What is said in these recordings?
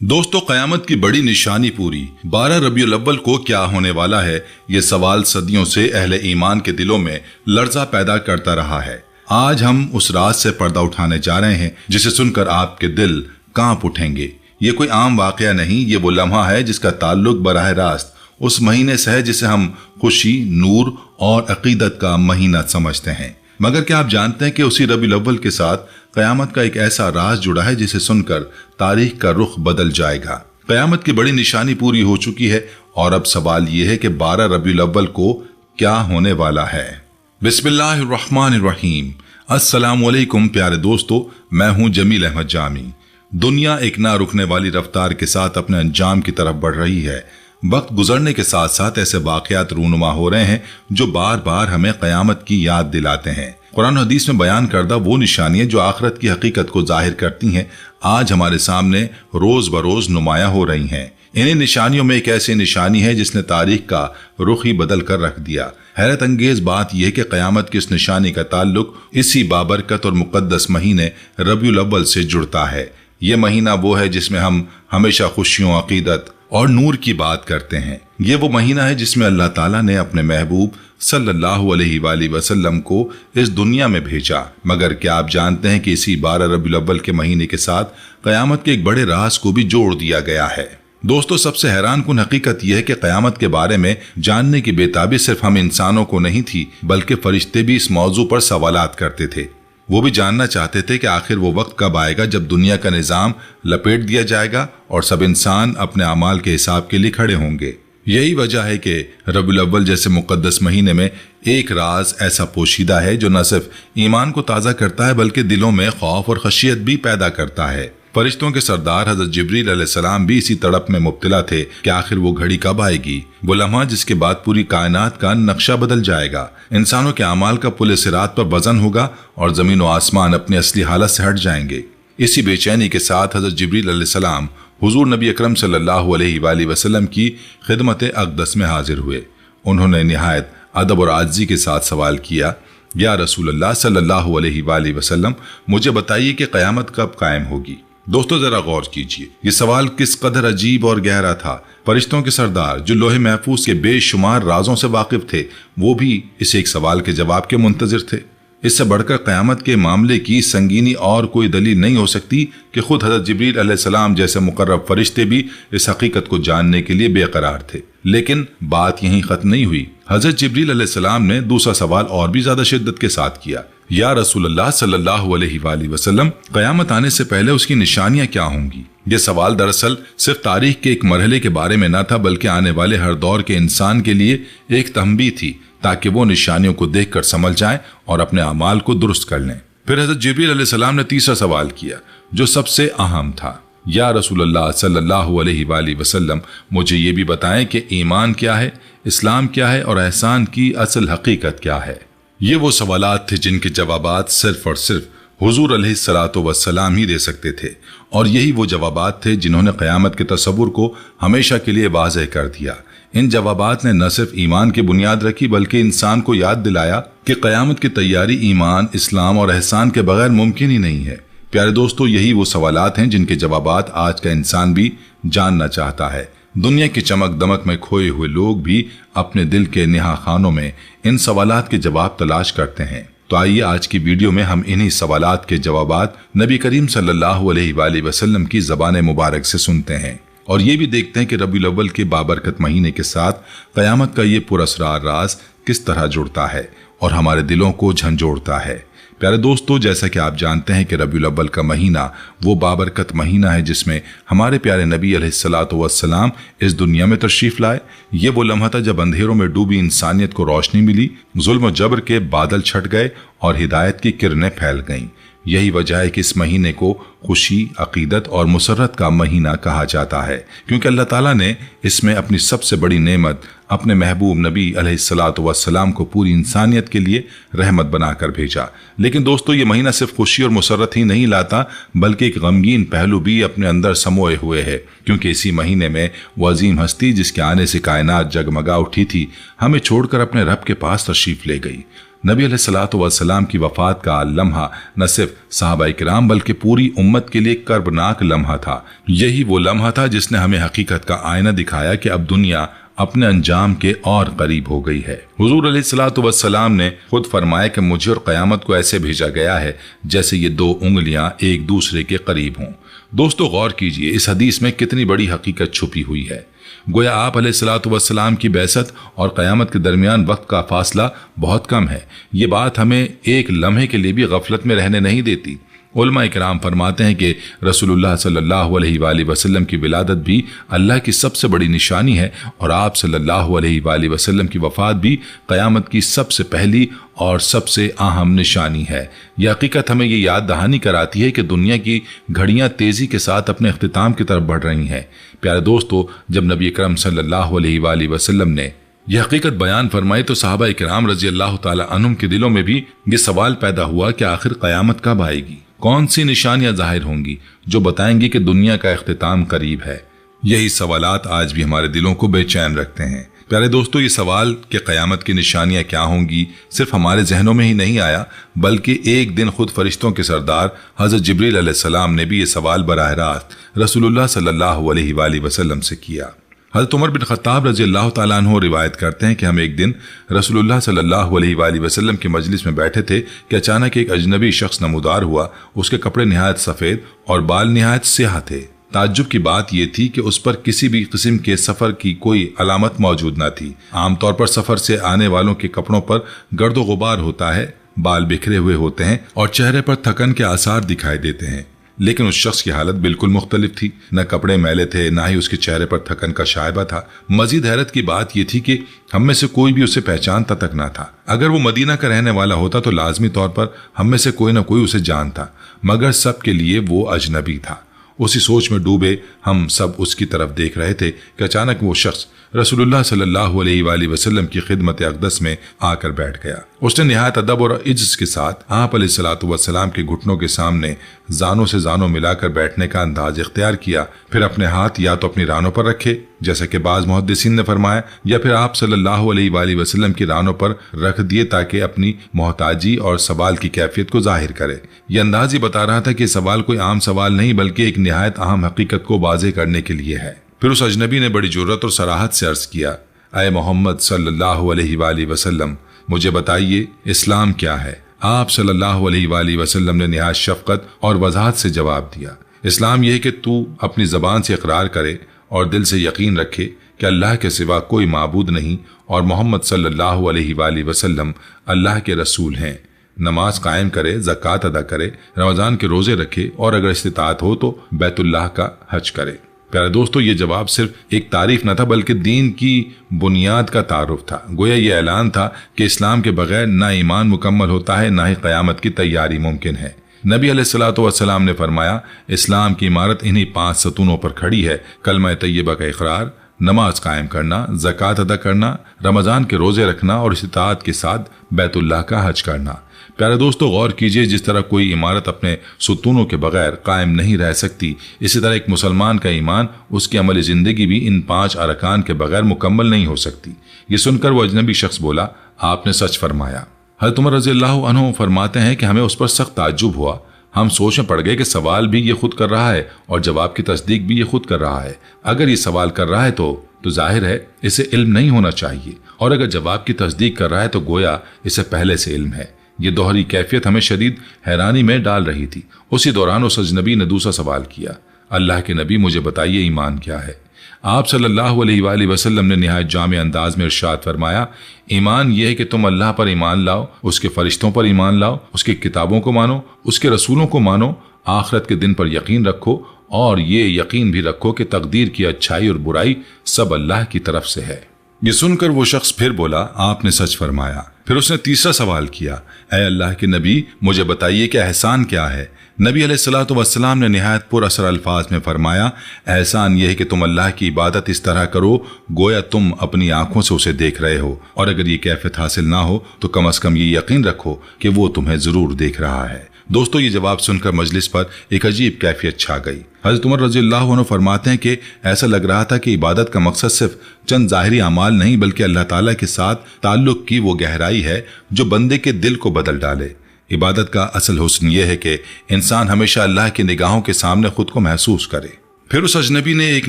दोस्तों, क़यामत की बड़ी निशानी पूरी 12 रबीउल अव्वल को क्या होने वाला है, ये सवाल सदियों से अहले ईमान के दिलों में लर्जा पैदा करता रहा है। आज हम उस राज से पर्दा उठाने जा रहे हैं जिसे सुनकर आपके दिल कांप उठेंगे। ये कोई आम वाकया नहीं, ये वो लम्हा है जिसका ताल्लुक बराह रास्त उस महीने से है जिसे हम खुशी, नूर और अकीदत का महीना समझते हैं। मगर क्या आप जानते हैं कि उसी रबीउल अव्वल के साथ क़यामत का एक ऐसा राज जुड़ा है जिसे सुनकर तारीख का रुख बदल जाएगा। क़यामत की बड़ी निशानी पूरी हो चुकी है और अब सवाल ये है कि 12 रबीउल अव्वल को क्या होने वाला है। बिस्मिल्लाहिर्रहमानिर्रहीम। अस्सलाम वालेकुम प्यारे दोस्तों, मैं हूं जमील अहमद जामी। दुनिया एक ना रुकने वाली रफ्तार के साथ अपने अंजाम की तरफ बढ़ रही है। वक्त गुजरने के साथ साथ ऐसे वाकयात रूनुमा हो रहे हैं जो बार बार हमें क़यामत की याद दिलाते हैं। कुरान और हदीस में बयान करदा वो निशानियां जो आखिरत की हकीकत को जाहिर करती हैं, आज हमारे सामने रोज बरोज नुमायां हो रही हैं। इन्हीं निशानियों में एक ऐसी निशानी है जिसने तारीख का रुख ही बदल कर रख दिया। हैरत अंगेज बात यह है कि क़यामत की इस निशानी का ताल्लुक इसी बाबरकत और मुकद्दस महीने रबीउल अव्वल से जुड़ता है। ये महीना वो है जिसमें हम हमेशा खुशियों, अकीदत और नूर की बात करते हैं। ये वो महीना है जिसमें अल्लाह ताला ने अपने महबूब सल्लल्लाहु अलैहि वसल्लम को इस दुनिया में भेजा। मगर क्या आप जानते हैं कि इसी 12 रबीउल अव्वल के महीने के साथ क़यामत के एक बड़े राज को भी जोड़ दिया गया है। दोस्तों, सबसे हैरान कुन हकीकत यह है कि क़यामत के बारे में जानने की बेताबी सिर्फ हम इंसानों को नहीं थी, बल्कि फरिश्ते भी इस मौजू पर सवालात करते थे। वो भी जानना चाहते थे कि आखिर वो वक्त कब आएगा जब दुनिया का निज़ाम लपेट दिया जाएगा और सब इंसान अपने अमाल के हिसाब के लिए खड़े होंगे। यही वजह है कि रबीउल अव्वल जैसे मुकद्दस महीने में एक राज ऐसा पोशीदा है जो न सिर्फ ईमान को ताज़ा करता है बल्कि दिलों में खौफ और खशियत भी पैदा करता है। फरिश्तों के सरदार हजरत जिब्रील अलैहिस्सलाम भी इसी तड़प में मुब्तला थे कि आखिर वो घड़ी कब आएगी, वो लम्हा जिसके बाद पूरी कायनात का नक्शा बदल जाएगा। इंसानों के अमाल का पुल सिरात पर वजन होगा और जमीन और आसमान अपनी असली हालत से हट जाएंगे। इसी बेचैनी के साथ हजरत जिब्रील अलैहिस्सलाम हुजूर नबी अकरम सल्लल्लाहु अलैहि वसल्लम की खिदमत अक़दस में हाजिर हुए। उन्होंने निहायत अदब और आजिज़ी के साथ सवाल किया, या रसूल अल्लाह सल्लल्लाहु अलैहि वसल्लम, मुझे बताइए कि क़यामत कब कायम होगी। दोस्तों, जरा गौर कीजिए, ये सवाल किस कदर अजीब और गहरा था। फरिश्तों के सरदार जो लोहे महफूज के बेशुमार राजों से वाकिफ थे, वो भी इस एक सवाल के जवाब के मुंतजिर थे। इससे बढ़कर क़यामत के मामले की संगीनी और कोई दलील नहीं हो सकती कि खुद हज़रत जिब्रील अलैहिस्सलाम जैसे मुकर्रब फरिश्ते भी इस हकीकत को जानने के लिए बेकरार थे। लेकिन बात यहीं खत्म नहीं हुई। हज़रत जिब्रील अलैहिस्सलाम ने दूसरा सवाल और भी ज्यादा शिद्दत के साथ किया, या रसूल अल्लाह सल्लल्लाहु अलैहि वसल्लम, क़यामत आने से पहले उसकी निशानियां क्या होंगी। ये सवाल दरअसल सिर्फ तारीख के एक मरहले के बारे में न था, बल्कि आने वाले हर दौर के इंसान के लिए एक तंबीह थी, ताकि वो निशानियों को देखकर समझ जाएं और अपने अमाल को दुरुस्त कर लें। फिर हज़रत जिब्रील अलैहिस्सलाम ने तीसरा सवाल किया जो सबसे अहम था, या रसूल अल्लाह सल्लल्लाहु अलैहि वसल्लम, मुझे ये भी बताएं कि ईमान क्या है, इस्लाम क्या है और एहसान की असल हकीकत क्या है। ये वो सवालात थे जिनके जवाबात सिर्फ और सिर्फ हुजूर अलैहिस्सलातु वस्सलाम ही दे सकते थे, और यही वो जवाबात थे जिन्होंने क़यामत के तसव्वुर को हमेशा के लिए वाज़ेह कर दिया। इन जवाबात ने न सिर्फ ईमान की बुनियाद रखी बल्कि इंसान को याद दिलाया कि क़यामत की तैयारी ईमान, इस्लाम और एहसान के बगैर मुमकिन ही नहीं है। प्यारे दोस्तों, यही वो सवालात हैं जिनके जवाबात आज का इंसान भी जानना चाहता है। दुनिया की चमक दमक में खोए हुए लोग भी अपने दिल के निहा खानों में इन सवालात के जवाब तलाश करते हैं। तो आइए आज की वीडियो में हम इन्हीं सवालात के जवाबात नबी करीम सल्लल्लाहु अलैहि वसल्लम की ज़बान मुबारक से सुनते हैं और ये भी देखते हैं कि रबीउल अव्वल के बाबरकत महीने के साथ क़यामत का ये पुरअसरार राज किस तरह जुड़ता है और हमारे दिलों को झंझोड़ता है। प्यारे दोस्तों, जैसा कि आप जानते हैं कि रबीउल अव्वल का महीना वो बाबरकत महीना है जिसमें हमारे प्यारे नबी अलैहिस्सलातु वस्सलाम इस दुनिया में तशरीफ लाए। ये वो लम्हा था जब अंधेरों में डूबी इंसानियत को रोशनी मिली, जुल्म और जबर के बादल छट गए और हिदायत की किरणें फैल गईं। यही वजह है कि इस महीने को खुशी, अकीदत और मुसर्रत का महीना कहा जाता है, क्योंकि अल्लाह ताला ने इसमें अपनी सबसे बड़ी नेमत अपने महबूब नबी अलैहिस्सलातु वस्सलाम को पूरी इंसानियत के लिए रहमत बनाकर भेजा। लेकिन दोस्तों, ये महीना सिर्फ खुशी और मुसर्रत ही नहीं लाता बल्कि एक गमगीन पहलू भी अपने अंदर समोए हुए है, क्योंकि इसी महीने में वो अजीम हस्ती जिसके आने से कायनात जगमगा उठी थी, हमें छोड़कर अपने रब के पास तशरीफ ले गई। नबी अलैहिस्सलातु वस्सलाम की वफात का लम्हा न सिर्फ सहाबा इकराम बल्कि पूरी उम्मत के लिए कर्बनाक लम्हा था। यही वो लम्हा था जिसने हमें हकीकत का आईना दिखाया कि अब दुनिया अपने अंजाम के और करीब हो गई है। हुजूर अलैहिस्सलातु वस्सलाम ने खुद फरमाया कि मुझे और क़यामत को ऐसे भेजा गया है जैसे ये दो उंगलियां एक दूसरे के करीब हों। दोस्तों, गौर कीजिए, इस हदीस में कितनी बड़ी हकीकत छुपी हुई है। गोया आप अलैहिस्सलातु वस्सलाम की बैसत और क़यामत के दरमियान वक्त का फासला बहुत कम है। ये बात हमें एक लम्हे के लिए भी गफलत में रहने नहीं देती। उलमा इकराम फरमाते हैं कि रसूलुल्लाह सल्लल्लाहु अलैहि वसल्लम की विलादत भी अल्लाह की सबसे बड़ी निशानी है और आप सल्लल्लाहु अलैहि वसल्लम की वफात भी क़यामत की सबसे पहली और सबसे अहम निशानी है। यह हकीकत हमें ये याद दहानी कराती है कि दुनिया की घड़ियां तेजी के साथ अपने इख्तिताम की तरफ बढ़ रही हैं। प्यारे दोस्तों, जब नबी अकरम सल्लल्लाहु अलैहि वसल्लम ने यह हकीकत बयान फरमाई तो सहाबा इकराम रजी अल्लाह ताला अन्हुम के दिलों में भी ये सवाल पैदा हुआ कि आखिर क़यामत कब आएगी, कौन सी निशानियां जाहिर होंगी जो बताएंगी कि दुनिया का इख्तिताम करीब है। यही सवालात आज भी हमारे दिलों को बेचैन रखते हैं। प्यारे दोस्तों, ये सवाल कि क़यामत की निशानियां क्या होंगी सिर्फ हमारे जहनों में ही नहीं आया, बल्कि एक दिन खुद फरिश्तों के सरदार हज़रत जिब्रील अलैहिस्सलाम ने भी ये सवाल बराह रास्त रसूलुल्लाह सल्लल्लाहु अलैहि वसल्लम से किया। हज़रत उमर बिन खत्ताब रज़ी अल्लाह ताला अन्हु रिवायत करते हैं कि हम एक दिन रसूलुल्लाह सल्लल्लाहु अलैहि वसल्लम की मजलिस में बैठे थे कि अचानक एक अजनबी शख्स नमूदार हुआ। उसके कपड़े निहायत सफ़ेद और बाल निहायत स्याह थे। ताज्जुब की बात यह थी कि उस पर किसी भी किस्म के सफ़र की कोई अलामत मौजूद न थी। आमतौर पर सफ़र से आने वालों के कपड़ों पर गर्दो गुबार होता है, बाल बिखरे हुए होते हैं और चेहरे पर थकन के आसार दिखाई देते हैं, लेकिन उस शख्स की हालत बिल्कुल मुख्तलिफ थी। न कपड़े मैले थे, न ही उसके चेहरे पर थकन का शायबा था। मजीद हैरत की बात यह थी कि हम में से कोई भी उसे पहचानता तक न था। अगर वो मदीना का रहने वाला होता तो लाजमी तौर पर हम में से कोई न कोई उसे जानता, मगर सब के लिए वो अजनबी था। उसी सोच में डूबे हम सब उसकी तरफ देख रहे थे कि अचानक वो शख्स रसूलुल्लाह सल्लल्लाहु अलैहि वसल्लम की खिदमत अक़दस में आकर बैठ गया। उसने निहायत अदब और इज्जत के साथ आप अलैहिस्सलातु वस्सलाम के घुटनों के सामने जानों से जानों मिलाकर बैठने का अंदाज इख्तियार किया। फिर अपने हाथ या तो अपनी रानों पर रखे, जैसे कि बाज़ मुहद्दिसीन ने फरमाया, या फिर आप सल्लल्लाहु अलैहि वसल्लम की रानों पर रख दिए ताकि अपनी मोहताजी और सवाल की कैफियत को जाहिर करे। यह अंदाज ही बता रहा था कि सवाल कोई आम सवाल नहीं बल्कि एक निहायत अहम हकीकत को वाज़ेह करने के लिए है। फिर उस अजनबी ने बड़ी जुर्रत और सराहत से अर्ज किया, ऐ मोहम्मद सल्लल्लाहु अलैहि वसल्लम, मुझे बताइए इस्लाम क्या है। आप सल्लल्लाहु अलैहि वसल्लम ने निहायत शफकत और वजाहत से जवाब दिया, इस्लाम यह है कि तू अपनी ज़बान से इकरार करे और दिल से यकीन रखे कि अल्लाह के सिवा कोई माबूद नहीं और मोहम्मद सल्लल्लाहु अलैहि वसल्लम अल्लाह के रसूल हैं। नमाज कायम करे, ज़कात अदा करे, रमज़ान के रोज़े रखे और अगर इस्तिताअत हो तो बैतुल्लाह का हज करे। प्यारे दोस्तों, ये जवाब सिर्फ एक तारीफ न था बल्कि दीन की बुनियाद का तारुफ था। गोया ये ऐलान था कि इस्लाम के बगैर ना ईमान मुकम्मल होता है, ना ही क़यामत की तैयारी मुमकिन है। नबी अलैहिस्सलातु वस्सलाम ने फरमाया, इस्लाम की इमारत इन्हीं 5 सतूनों पर खड़ी है, कलमा तैयबा का इकरार, नमाज कायम करना, ज़कात अदा करना, रमज़ान के रोज़े रखना और इस्तिताअत के साथ बैतुल्लाह का हज करना। प्यारे दोस्तों, गौर कीजिए, जिस तरह कोई इमारत अपने सुतूनों के बगैर कायम नहीं रह सकती, इसी तरह एक मुसलमान का ईमान, उसकी अमली ज़िंदगी भी इन 5 अरकान के बगैर मुकम्मल नहीं हो सकती। ये सुनकर वो अजनबी शख्स बोला, आपने सच फरमाया। हज़रत उमर रज़ी अल्लाह अन्हु फरमाते हैं कि हमें उस पर सख्त ताज्जुब हुआ। हम सोच में पड़ गए कि सवाल भी ये खुद कर रहा है और जवाब की तस्दीक भी ये खुद कर रहा है। अगर ये सवाल कर रहा है तो जाहिर है इसे इल्म नहीं होना चाहिए, और अगर जवाब की तस्दीक कर रहा है तो गोया इसे पहले से इल्म है। ये दोहरी कैफियत हमें शदीद हैरानी में डाल रही थी। उसी दौरान उस अजनबी ने दूसरा सवाल किया, अल्लाह के नबी, मुझे बताइए ईमान क्या है। आप सल्लल्लाहु अलैहि वसल्लम ने निहायत जामे अंदाज में इरशाद फरमाया, ईमान यह है कि तुम अल्लाह पर ईमान लाओ, उसके फरिश्तों पर ईमान लाओ, उसकी किताबों को मानो, उसके रसूलों को मानो, आखिरत के दिन पर यकीन रखो और ये यकीन भी रखो कि तकदीर की अच्छाई और बुराई सब अल्लाह की तरफ से है। ये सुनकर वो शख्स फिर बोला, आपने सच फरमाया। फिर उसने तीसरा सवाल किया, ऐ अल्लाह के नबी, मुझे बताइए कि एहसान क्या है। नबी अलैहिस्सलातु वस्सलाम ने निहायत पुरअसर अल्फाज में फरमाया, एहसान यह है कि तुम अल्लाह की इबादत इस तरह करो गोया तुम अपनी आंखों से उसे देख रहे हो, और अगर ये कैफियत हासिल ना हो तो कम अज कम ये यकीन रखो कि वो तुम्हें जरूर देख रहा है। दोस्तों, ये जवाब सुनकर मजलिस पर एक अजीब कैफियत छा गई। हजरत उमर रजी अल्लाह अन्हु फरमाते हैं कि ऐसा लग रहा था कि इबादत का मकसद सिर्फ चंद ज़ाहिरी अमाल नहीं बल्कि अल्लाह ताला के साथ ताल्लुक की वो गहराई है जो बंदे के दिल को बदल डाले। इबादत का असल हुस्न ये है कि इंसान हमेशा अल्लाह की निगाहों के सामने खुद को महसूस करे। फिर उस अजनबी ने एक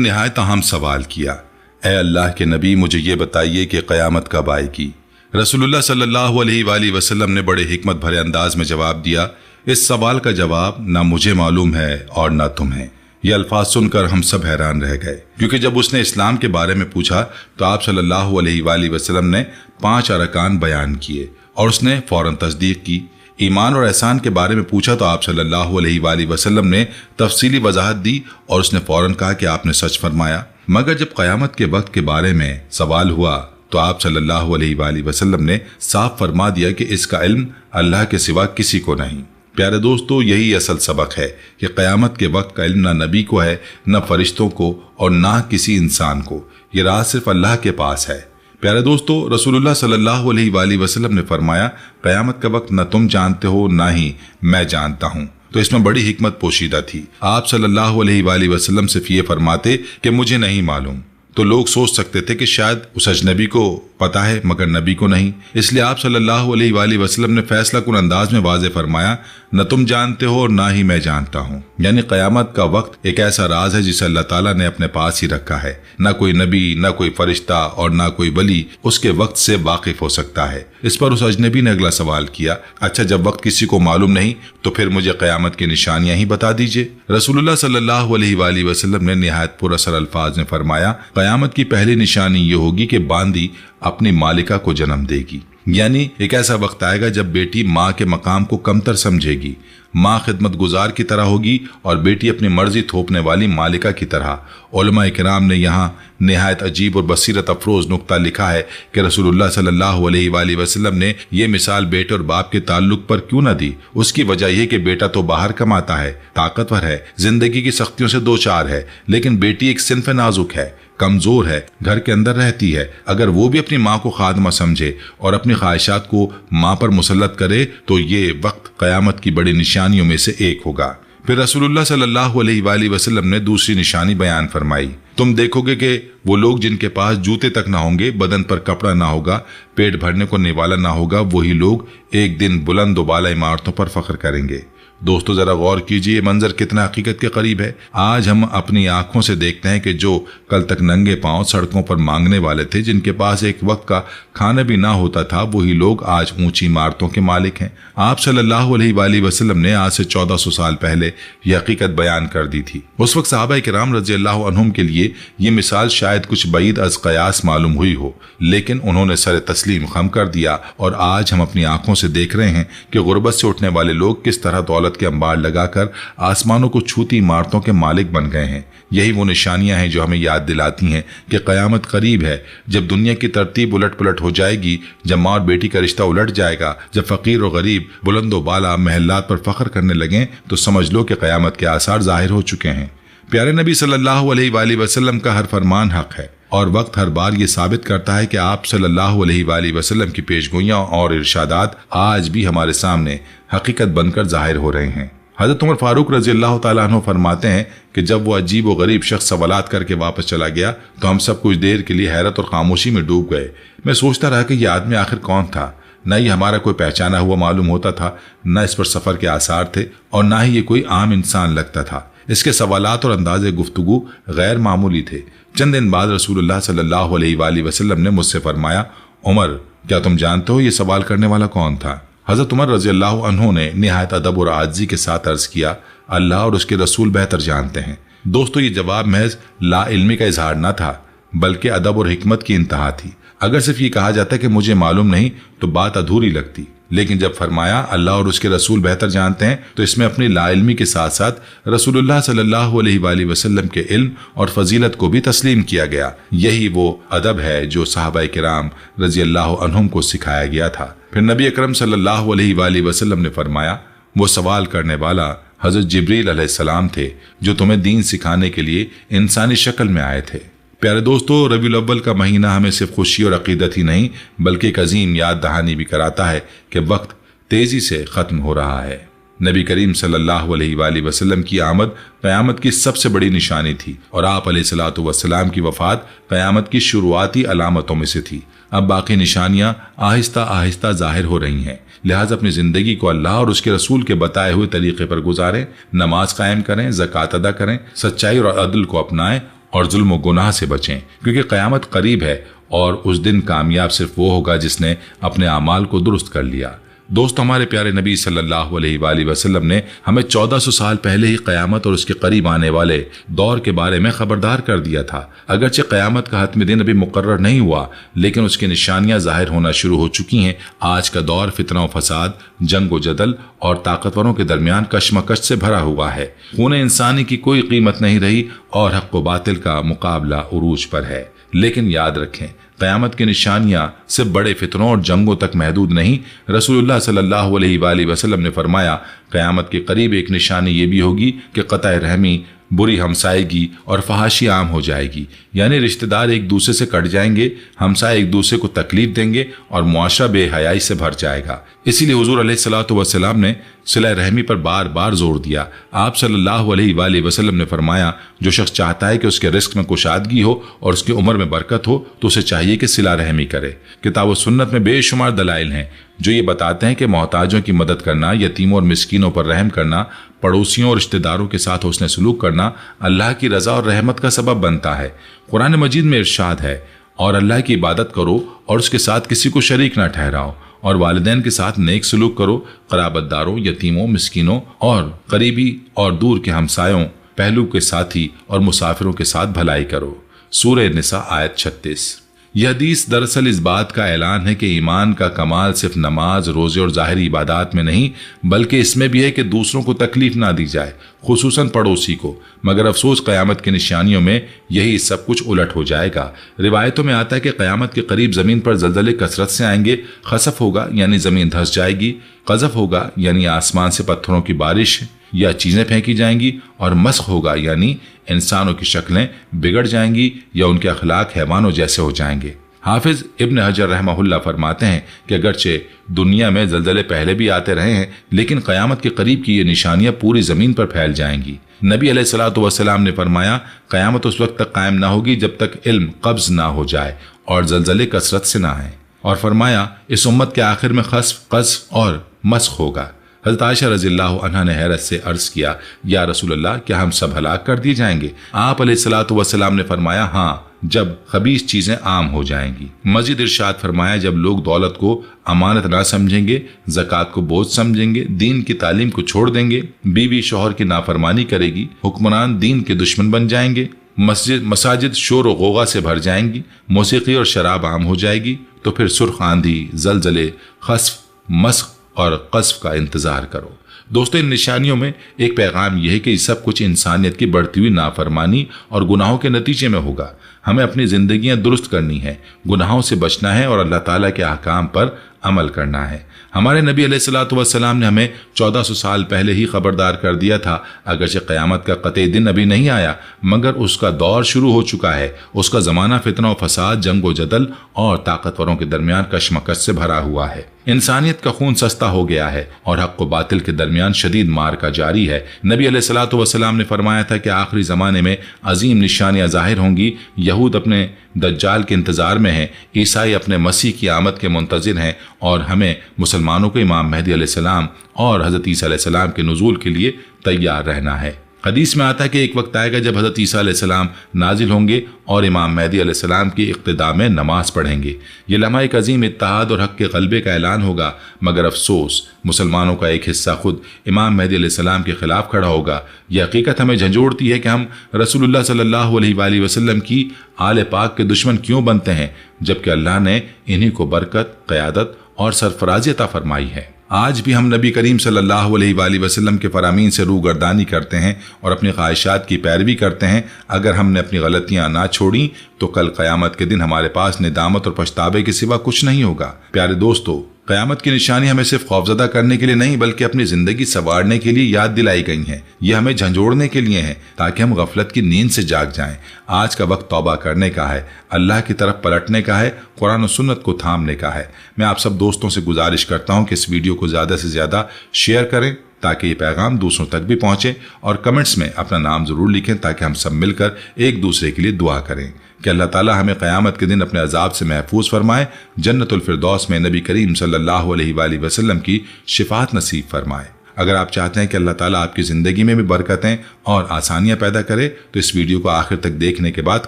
निहायत अहम सवाल किया, ए अल्लाह के नबी, मुझे ये बताइए कि क़यामत कब आएगी? रसूलुल्लाह सल्लल्लाहु अलैहि वसल्लम ने बड़े हिकमत भरे अंदाज में जवाब दिया, इस सवाल का जवाब ना मुझे मालूम है और ना तुम्हें। ये अल्फाज सुनकर हम सब हैरान रह गए, क्योंकि जब उसने इस्लाम के बारे में पूछा तो आप सल्लल्लाहु अलैहि वसल्लम ने 5 अरकान बयान किए और उसने फौरन तस्दीक की। ईमान और एहसान के बारे में पूछा तो आप सल्लल्लाहु अलैहि वसल्लम ने तफसीली वजाहत दी और उसने फौरन कहा कि आपने सच फरमाया। मगर जब क़यामत के वक्त के बारे में सवाल हुआ तो आप सल्लल्लाहु अलैहि वसल्लम ने साफ फरमा दिया कि इसका इल्म अल्लाह के सिवा किसी को नहीं। प्यारे दोस्तों, यही असल सबक है कि क़यामत के वक्त का इल्म ना नबी को है, न फरिश्तों को और ना किसी इंसान को। ये राज सिर्फ अल्लाह के पास है। प्यारे दोस्तों, रसूलुल्लाह सल्लल्लाहु अलैहि वसल्लम ने फरमाया, क़यामत का वक्त न तुम जानते हो ना ही मैं जानता हूँ। तो इसमें बड़ी हिकमत पोशीदा थी। आप सल्लल्लाहु अलैहि वसल्लम सिर्फ ये फरमाते कि मुझे नहीं मालूम, तो लोग सोच सकते थे कि शायद उस अजनबी को पता है मगर नबी को नहीं। इसलिए आप सल्लल्लाहु अलैहि वसल्लम ने फैसला कुन अंदाज में वाज़े फरमाया, न तुम जानते हो और ना ही मैं जानता हूँ। यानी क़यामत का वक्त एक ऐसा राज है जिसे अल्लाह ताला ने अपने पास ही रखा है। ना कोई नबी, ना कोई फरिश्ता और ना कोई वली उसके वक्त से वाकिफ हो सकता है। इस पर उस अजनबी ने अगला सवाल किया, अच्छा जब वक्त किसी को मालूम नहीं तो फिर मुझे क़यामत की निशानियां ही बता दीजिए। रसूलुल्लाह सल्लल्लाहु अलैहि वसल्लम ने निहायत पुरअसर अल्फाज में फरमाया, क़यामत की पहली निशानी ये होगी कि बांदी अपनी मालिका को जन्म देगी। यानी एक ऐसा वक्त आएगा जब बेटी माँ के मकाम को कमतर समझेगी। माँ खिदमत गुजार की तरह होगी और बेटी अपनी मर्जी थोपने वाली मालिका की तरह। उलमा किराम ने यहाँ निहायत अजीब और बसीरत अफरोज नुक्ता लिखा है कि रसूलुल्लाह सल्लल्लाहु अलैहि वसल्लम ने यह मिसाल बेटे और बाप के ताल्लुक पर क्यों न दी? उसकी वजह यह कि बेटा तो बाहर कमाता है, ताकतवर है, जिंदगी की सख्तियों से दो चार है, लेकिन बेटी एक सिन्फ नाजुक है, कमजोर है, घर के अंदर रहती है। अगर वो भी अपनी माँ को खादमा समझे और अपनी ख्वाहिशात को माँ पर मुसल्लत करे तो ये वक्त क़यामत की बड़ी निशानियों में से एक होगा। फिर रसूलुल्लाह सल्लल्लाहु अलैहि वसल्लम ने दूसरी निशानी बयान फरमाई, तुम देखोगे कि वो लोग जिनके पास जूते तक ना होंगे, बदन पर कपड़ा ना होगा, पेट भरने को निवाला ना होगा, वही लोग एक दिन बुलंद बाला इमारतों पर फख्र करेंगे। दोस्तों, जरा गौर कीजिए मंजर कितना हकीकत के करीब है। आज हम अपनी आंखों से देखते हैं कि जो कल तक नंगे पांव सड़कों पर मांगने वाले थे, जिनके पास एक वक्त का खाना भी ना होता था, वही लोग आज ऊंची इमारतों के मालिक हैं। आप सल्लल्लाहु अलैहि वसल्लम ने आज से 1400 साल पहले यह हकीकत बयान कर दी थी। उस वक्त सहाबा किराम रज़ी अल्लाह अन्हुम के लिए ये मिसाल शायद कुछ बईद अज कयास मालूम हुई हो, लेकिन उन्होंने सर तस्लीम खम कर दिया और आज हम अपनी आंखों से देख रहे हैं कि गुर्बत से उठने वाले लोग किस तरह दौलत के अंबार लगाकर आसमानों को छूती इमारतों के मालिक बन गए हैं। यही वो निशानियां हैं जो हमें याद दिलाती हैं कि क़यामत करीब है, जब दुनिया की तरतीब उलट पुलट हो जाएगी, जब माँ और बेटी का रिश्ता उलट जाएगा, जब फकीर और गरीब बुलंदो बाला महल्लात पर फख्र करने लगें, तो समझ लो कि क़यामत के आसार जाहिर हो चुके हैं। प्यारे नबी सल्लल्लाहु अलैहि वसल्लम का हर फरमान हक है और वक्त हर बार ये साबित करता है कि आप सल्लल्लाहु अलैहि वसल्लम की पेशगोइयां और इरशादात आज भी हमारे सामने हकीकत बनकर जाहिर हो रहे हैं। हज़रत उमर फारूक रज़ी अल्लाह तआला अन्हु फरमाते हैं कि जब वो अजीब व गरीब शख्स सवालात करके वापस चला गया तो हम सब कुछ देर के लिए हैरत और खामोशी में डूब गए। मैं सोचता रहा कि यह आदमी आखिर कौन था। न ही हमारा कोई पहचाना हुआ मालूम होता था, न इस पर सफ़र के आसार थे और न ही ये कोई आम इंसान लगता था। इसके सवालात और अंदाज़े गुफ्तगू गैर मामूली थे। चंद दिन बाद रसूलुल्लाह सल्लल्लाहु अलैहि वसल्लम ने मुझसे फरमाया, उमर, क्या तुम जानते हो ये सवाल करने वाला कौन था? हज़रत उमर रज़ी अल्लाह अन्हु ने निहायत अदब और आजिज़ी के साथ अर्ज़ किया, अल्लाह और उसके रसूल बेहतर जानते हैं। दोस्तों, ये जवाब महज ला इल्मी का इजहार न था, बल्कि अदब और हिकमत की इंतहा थी। अगर सिर्फ ये कहा जाता कि मुझे मालूम नहीं तो बात अधूरी लगती, लेकिन जब फरमाया अल्लाह और उसके रसूल बेहतर जानते हैं तो इसमें अपनी लाइल्मी के साथ साथ रसूलुल्लाह सल्लल्लाहु अलैहि वसल्लम के इल्म और फजीलत को भी तस्लीम किया गया। यही वो अदब है जो सहाबा किराम रज़ी अल्लाह अन्हुम को सिखाया गया था। फिर नबी अकरम सल्लल्लाहु अलैहि वसल्लम ने फरमाया, वो सवाल करने वाला हज़रत जिब्रील अलैहिस्सलाम थे जो तुम्हें दीन सिखाने के लिए इंसानी शक्ल में आए थे। प्यारे दोस्तों, रबीउल अव्वल का महीना हमें सिर्फ खुशी और अकीदत ही नहीं बल्कि एक अजीम याद दहानी भी कराता है कि वक्त तेजी से खत्म हो रहा है। नबी करीम सल्लल्लाहु अलैहि वआलिहि वसल्लम की आमद क़यामत की सबसे बड़ी निशानी थी और आप अलैहिस्सलातु वस्सलाम की वफात क़यामत की शुरुआती अलामतों में से थी। अब बाकी निशानियां आहिस्ता आहिस्ता जाहिर हो रही हैं। लिहाजा अपनी ज़िंदगी को अल्लाह और उसके रसूल के बताए हुए तरीके पर गुजारें, नमाज कायम करें, ज़कात अदा करें, सच्चाई और अदल को अपनाएं और जुल्म और गुनाह से बचें, क्योंकि क़यामत करीब है और उस दिन कामयाब सिर्फ वो होगा जिसने अपने अमाल को दुरुस्त कर लिया। दोस्तों, हमारे प्यारे नबी सल्लल्लाहु अलैहि वआलिहि वसल्लम ने हमें 1400 साल पहले ही क़यामत और उसके करीब आने वाले दौर के बारे में खबरदार कर दिया था। अगरचे क़यामत का हतमी दिन अभी मुकर्रर नहीं हुआ, लेकिन उसकी निशानियां जाहिर होना शुरू हो चुकी हैं। आज का दौर फितना और फसाद, जंग व जदल और ताकतवरों के दरमियान कशमकश से भरा हुआ है। खून इंसानी की कोई कीमत नहीं रही और हक़ व बातिल का मुकाबला उरूज पर है। लेकिन याद रखें, क़यामत की निशानियां सिर्फ बड़े फितनों और जंगों तक महदूद नहीं। रसूलुल्लाह सल्लल्लाहु अलैहि वसल्लम ने फरमाया, क़यामत के करीब एक निशानी ये भी होगी कि क़तअ रहमी, बुरी हमसायगी और फहाशी आम हो जाएगी, यानी रिश्तेदार एक दूसरे से कट जाएंगे, हमसाए एक दूसरे को तकलीफ देंगे और मुआशरा बेहयाई से भर जाएगा। इसीलिए हुजूर अलैहिस्सलातु वस्सलाम ने सिला रहमी पर बार बार जोर दिया। आप सल्लल्लाहु अलैहि वसल्लम ने फरमाया, जो शख्स चाहता है कि उसके रिस्क में कुशादगी हो और उसकी उम्र में बरकत हो तो उसे चाहिए कि सिला रहमी करे। किताब व सुन्नत में बेशुमार दलाइल हैं जो ये बताते हैं कि मोहताजों की मदद करना, यतीमों और मिस्कीनों पर रहम करना, पड़ोसियों और रिश्तेदारों के साथ हुस्न सलूक करना अल्लाह की रजा और रहमत का सबब बनता है। कुरान मजीद में इरशाद है, और अल्लाह की इबादत करो और उसके साथ किसी को शरीक ना ठहराओ, और वालिदैन के साथ नेक सलूक करो, क़राबतदारों, यतीमों, मिस्कीनों और करीबी और दूर के हमसायों, पहलू के साथी और मुसाफिरों के साथ भलाई करो। सूरह निसा आयत 36। यह हदीस दरअसल इस बात का ऐलान है कि ईमान का कमाल सिर्फ नमाज, रोजे और ज़ाहिरी इबादत में नहीं, बल्कि इसमें भी है कि दूसरों को तकलीफ ना दी जाए, खुसूसन पड़ोसी को। मगर अफसोस, क़यामत की निशानियों में यही सब कुछ उलट हो जाएगा। रिवायतों में आता है कि क़यामत के करीब ज़मीन पर ज़लज़ले कसरत से आएंगे। खसफ होगा यानी ज़मीन धंस जाएगी, क़ज़फ़ होगा यानी आसमान से पत्थरों की बारिश या चीज़ें फेंकी जाएंगी, और मस्ख होगा यानी इंसानों की शक्लें बिगड़ जाएंगी या उनके अखलाक हैवानों जैसे हो जाएंगे। हाफिज इब्न हजर रहमहुल्लाह फरमाते हैं कि अगरचे दुनिया में ज़लज़ले पहले भी आते रहे हैं, लेकिन क़यामत के करीब की ये निशानियां पूरी ज़मीन पर फैल जाएंगी। नबी अलैहिस्सलातु वस्सलाम ने फरमाया, क़यामत उस वक्त तक कायम ना होगी जब तक इल्म कब्ज़ ना हो जाए और ज़लज़ले कसरत से ना आए। और फरमाया, इस उम्मत के आखिर में खस्फ, क़ज़्फ़ और मस्ख होगा। हज़रत आयशा रज़ियल्लाहु अन्हा ने हैरत से अर्ज किया, या रसूलल्लाह, क्या हम सब हलाक कर दिए जाएंगे? आप अलैहिस्सलातु वस्सलाम ने फरमाया, हाँ, जब खबीस चीजें आम हो जाएंगी। मजीद इरशाद फरमाया, जब लोग दौलत को अमानत ना समझेंगे, ज़कात को बोझ समझेंगे, दीन की तालीम को छोड़ देंगे, बीवी शौहर की नाफरमानी करेगी, हुक्मरान दीन के दुश्मन बन जाएंगे, मसाजिद शोर व गोगा से भर जाएंगी, मौसीकी और शराब आम हो जाएगी, तो फिर सुर्ख आंधी, ज़लज़ले, खस्फ, मस्ख और क़ज़्फ़ का इंतजार करो। दोस्तों, इन निशानियों में एक पैगाम यह है कि सब कुछ इंसानियत की बढ़ती हुई नाफरमानी और गुनाहों के नतीजे में होगा। हमें अपनी जिंदगियां दुरुस्त करनी है, गुनाहों से बचना है और अल्लाह ताला के अहकाम पर अमल करना है। हमारे नबी अलैहिस्सलातु वस्सलाम ने हमें 1400 साल पहले ही खबरदार कर दिया था। अगरचे क़यामत का क़तई दिन अभी नहीं आया, मगर उसका दौर शुरू हो चुका है। उसका ज़माना फितना और फसाद, जंग व जदल और ताकतवरों के दरमियान कशमकश से भरा हुआ है। इंसानियत का खून सस्ता हो गया है और हक़ व बातिल के दरमियान शदीद मार्का जारी है। नबी अलैहिस्सलातु वस्सलाम ने फरमाया था कि आखिरी ज़माने में अजीम निशानियां ज़ाहिर होंगी। यहूद अपने दज्जाल के इंतज़ार में हैं, ईसाई अपने मसीह की आमद के मुंतज़िर हैं, और हमें मुसलमानों को इमाम मेहदी अलैहिस्सलाम और हज़रत ईसा अलैहिस्सलाम के नुज़ूल के लिए तैयार रहना है। हदीस में आता है कि एक वक्त आएगा जब हज़रत ईसा अलैहिस्सलाम नाजिल होंगे और इमाम मेहदी अलैहिस्सलाम की इक़्तिदा में नमाज पढ़ेंगे। ये लम्हा एक अजीम इत्तेहाद और हक़ के ग़लबे का ऐलान होगा। मगर अफसोस, मुसलमानों का एक हिस्सा खुद इमाम मेहदी अलैहिस्सलाम के ख़िलाफ़ खड़ा होगा। यह हकीकत हमें झंझोड़ती है कि हम रसूलुल्लाह सल्लल्लाहु अलैहि वसल्लम की आले पाक के दुश्मन क्यों बनते हैं, जबकि अल्लाह ने इन्हीं को बरकत, क़यादत और सरफराज़ी अता फरमाई है। आज भी हम नबी करीम सल्लल्लाहु अलैहि वसल्लम के फरामीन से रूगर्दानी करते हैं और अपनी ख्वाहिशात की पैरवी करते हैं। अगर हमने अपनी गलतियां ना छोड़ी तो कल क़यामत के दिन हमारे पास निदामत और पछतावे के सिवा कुछ नहीं होगा। प्यारे दोस्तों, क़यामत की निशानी हमें सिर्फ खौफज़दा करने के लिए नहीं, बल्कि अपनी ज़िंदगी संवारने के लिए याद दिलाई गई हैं। ये हमें झंझोड़ने के लिए हैं ताकि हम गफलत की नींद से जाग जाएं। आज का वक्त तौबा करने का है, अल्लाह की तरफ पलटने का है, कुरान और सुन्नत को थामने का है। मैं आप सब दोस्तों से गुजारिश करता हूँ कि इस वीडियो को ज़्यादा से ज़्यादा शेयर करें, تاکہ یہ پیغام دوسروں تک بھی پہنچے، اور کمنٹس میں اپنا نام ضرور لکھیں تاکہ ہم سب مل کر ایک دوسرے کے لیے دعا کریں کہ اللہ تعالی ہمیں قیامت کے دن اپنے عذاب سے محفوظ فرمائے، جنت الفردوس میں نبی کریم صلی اللہ علیہ وآلہ وسلم کی شفاعت نصیب فرمائے۔ اگر آپ چاہتے ہیں کہ اللہ تعالیٰ آپ کی زندگی میں بھی برکتیں اور آسانیاں پیدا کرے تو اس ویڈیو کو آخر تک دیکھنے کے بعد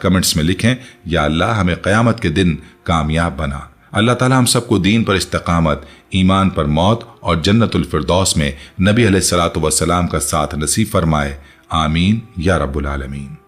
کمنٹس میں لکھیں، یا اللہ ہمیں قیامت کے دن کامیاب بنا۔ اللہ تعالیٰ ہم سب کو دین پر استقامت، ایمان پر موت اور جنت الفردوس میں نبی علیہ الصلوۃ والسلام کا ساتھ نصیب فرمائے، آمین یا رب العالمین۔